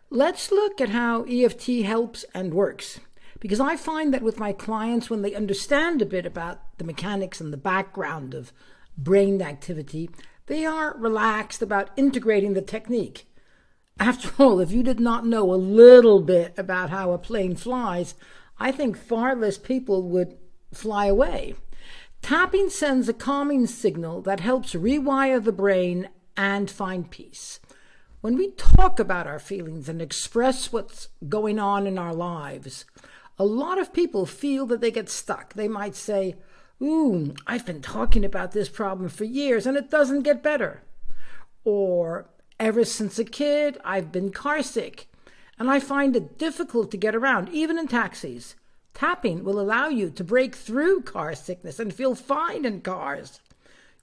Let's look at how EFT helps and works. Because I find that with my clients, when they understand a bit about the mechanics and the background of brain activity, they are relaxed about integrating the technique. After all, if you did not know a little bit about how a plane flies, I think far less people would fly away. Tapping sends a calming signal that helps rewire the brain and find peace. When we talk about our feelings and express what's going on in our lives, a lot of people feel that they get stuck. They might say, "Ooh, I've been talking about this problem for years and it doesn't get better." Or, "Ever since a kid, I've been car sick and I find it difficult to get around, even in taxis." Tapping will allow you to break through car sickness and feel fine in cars.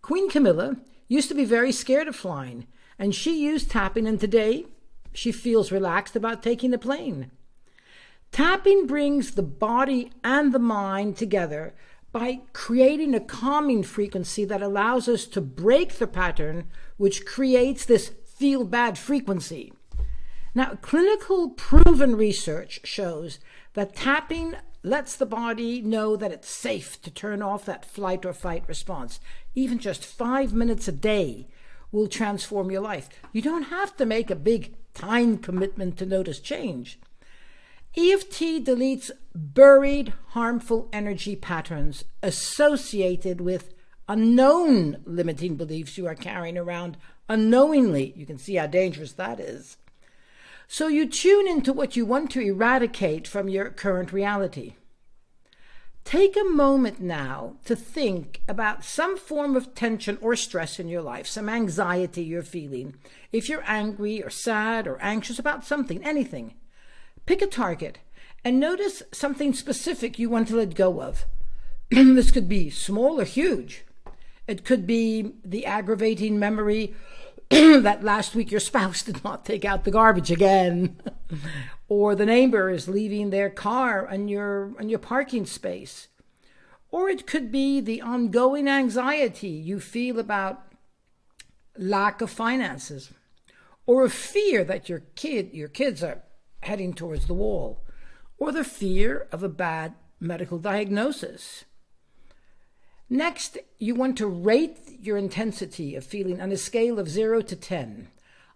Queen Camilla used to be very scared of flying, and she used tapping, and today she feels relaxed about taking a plane. Tapping brings the body and the mind together by creating a calming frequency that allows us to break the pattern, which creates this feel-bad frequency. Now, clinical proven research shows that tapping lets the body know that it's safe to turn off that flight or fight response. Even just 5 minutes a day will transform your life. You don't have to make a big time commitment to notice change. EFT deletes buried harmful energy patterns associated with unknown limiting beliefs you are carrying around unknowingly. You can see how dangerous that is. So you tune into what you want to eradicate from your current reality. Take a moment now to think about some form of tension or stress in your life, some anxiety you're feeling. If you're angry or sad or anxious about something, anything, pick a target and notice something specific you want to let go of. This could be small or huge. It could be the aggravating memory that last week your spouse did not take out the garbage again, or the neighbor is leaving their car on your parking space. Or it could be the ongoing anxiety you feel about lack of finances, or a fear that your kids are heading towards the wall, or the fear of a bad medical diagnosis. Next, you want to rate your intensity of feeling on a scale of 0 to 10.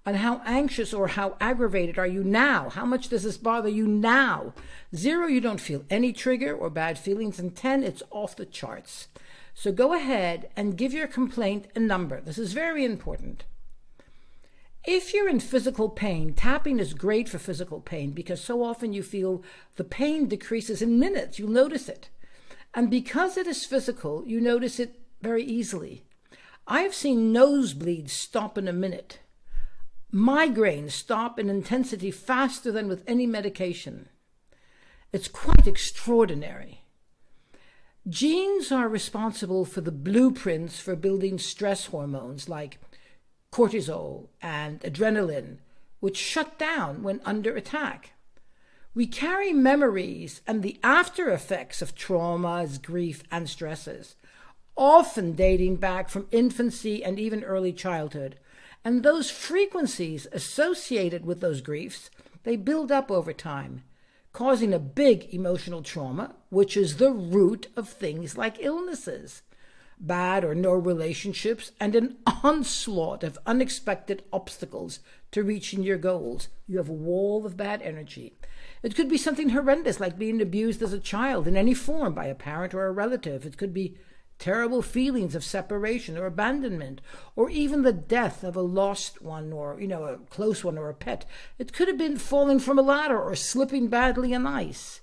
On how anxious or how aggravated are you now? How much does this bother you now? 0, you don't feel any trigger or bad feelings, and 10, it's off the charts. So go ahead and give your complaint a number. This is very important. If you're in physical pain, tapping is great for physical pain because so often you feel the pain decreases in minutes. You'll notice it. And because it is physical, you notice it very easily. I have seen nosebleeds stop in a minute. Migraines stop in intensity faster than with any medication. It's quite extraordinary. Genes are responsible for the blueprints for building stress hormones like cortisol and adrenaline, which shut down when under attack. We carry memories and the after effects of traumas, grief, and stresses, often dating back from infancy and even early childhood. And those frequencies associated with those griefs, they build up over time, causing a big emotional trauma, which is the root of things like illnesses, bad or no relationships, and an onslaught of unexpected obstacles to reaching your goals. You have a wall of bad energy. It could be something horrendous like being abused as a child in any form by a parent or a relative. It could be terrible feelings of separation or abandonment, or even the death of a lost one or, a close one or a pet. It could have been falling from a ladder or slipping badly on ice.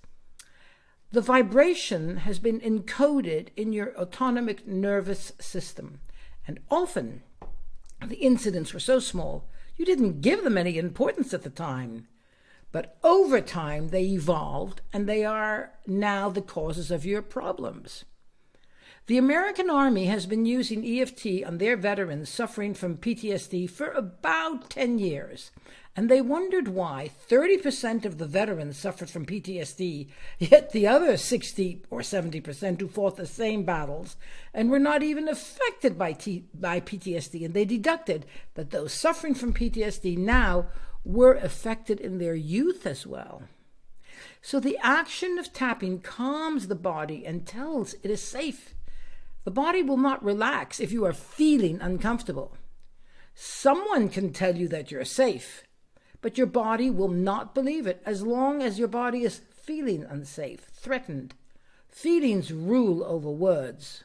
The vibration has been encoded in your autonomic nervous system, and often the incidents were so small you didn't give them any importance at the time. But over time, they evolved, and they are now the causes of your problems. The American Army has been using EFT on their veterans suffering from PTSD for about 10 years, and they wondered why 30% of the veterans suffered from PTSD, yet the other 60 or 70% who fought the same battles and were not even affected by PTSD, and they deducted that those suffering from PTSD now were affected in their youth as well. So the action of tapping calms the body and tells it is safe. The body will not relax if you are feeling uncomfortable. Someone can tell you that you're safe, but your body will not believe it as long as your body is feeling unsafe, threatened. Feelings rule over words.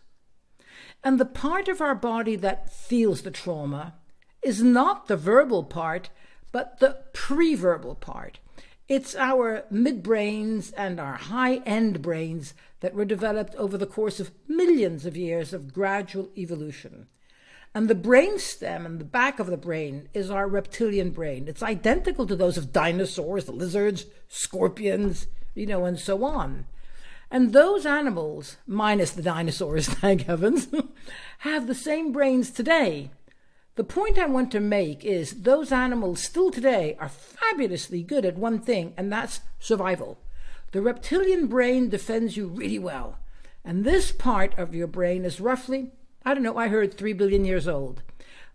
And the part of our body that feels the trauma is not the verbal part, but the pre-verbal part. It's our midbrains and our high-end brains that were developed over the course of millions of years of gradual evolution. And the brainstem and the back of the brain is our reptilian brain. It's identical to those of dinosaurs, the lizards, scorpions, and so on. And those animals, minus the dinosaurs, thank heavens, have the same brains today. The point I want to make is those animals still today are fabulously good at one thing, and that's survival. The reptilian brain defends you really well. And this part of your brain is roughly, I heard 3 billion years old.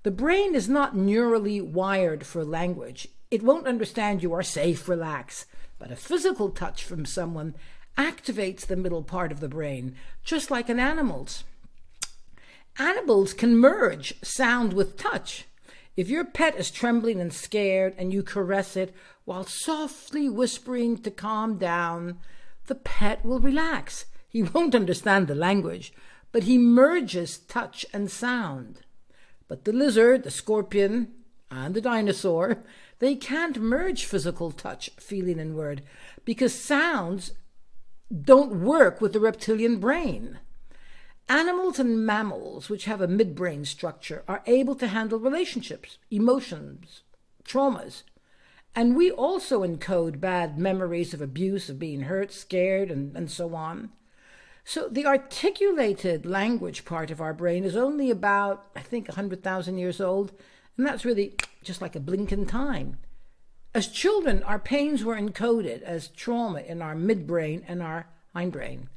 The brain is not neurally wired for language. It won't understand you are safe, relax. But a physical touch from someone activates the middle part of the brain, just like in animals. Animals can merge sound with touch. If your pet is trembling and scared and you caress it while softly whispering to calm down, the pet will relax. He won't understand the language, but he merges touch and sound. But the lizard, the scorpion, and the dinosaur, they can't merge physical touch, feeling, and word because sounds don't work with the reptilian brain. Animals and mammals, which have a midbrain structure, are able to handle relationships, emotions, traumas. And we also encode bad memories of abuse, of being hurt, scared, and so on. So the articulated language part of our brain is only about, 100,000 years old, and that's really just like a blink in time. As children, our pains were encoded as trauma in our midbrain and our hindbrain.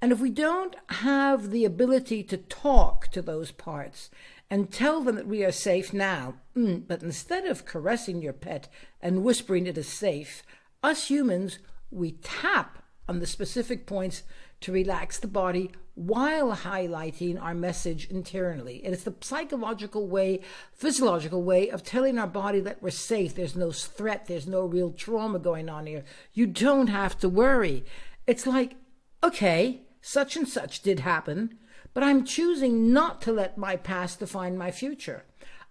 And if we don't have the ability to talk to those parts and tell them that we are safe now, but instead of caressing your pet and whispering it is safe, us humans, we tap on the specific points to relax the body while highlighting our message internally. And it's the psychological way, physiological way of telling our body that we're safe. There's no threat. There's no real trauma going on here. You don't have to worry. It's like, okay, such and such did happen, but I'm choosing not to let my past define my future.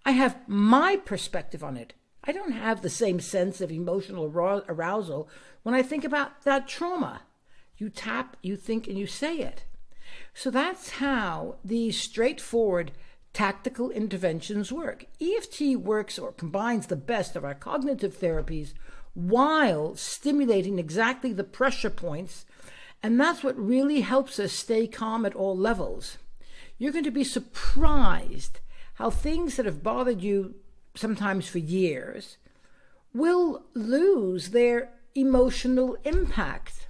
I have my perspective on it. I don't have the same sense of emotional arousal when I think about that trauma. You tap, you think, and you say it. So that's how these straightforward tactical interventions work. EFT works or combines the best of our cognitive therapies while stimulating exactly the pressure points, and that's what really helps us stay calm at all levels. You're going to be surprised how things that have bothered you sometimes for years will lose their emotional impact.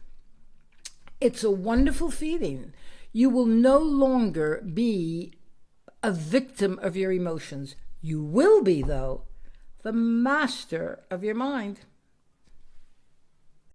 It's a wonderful feeling. You will no longer be a victim of your emotions. You will be, though, the master of your mind.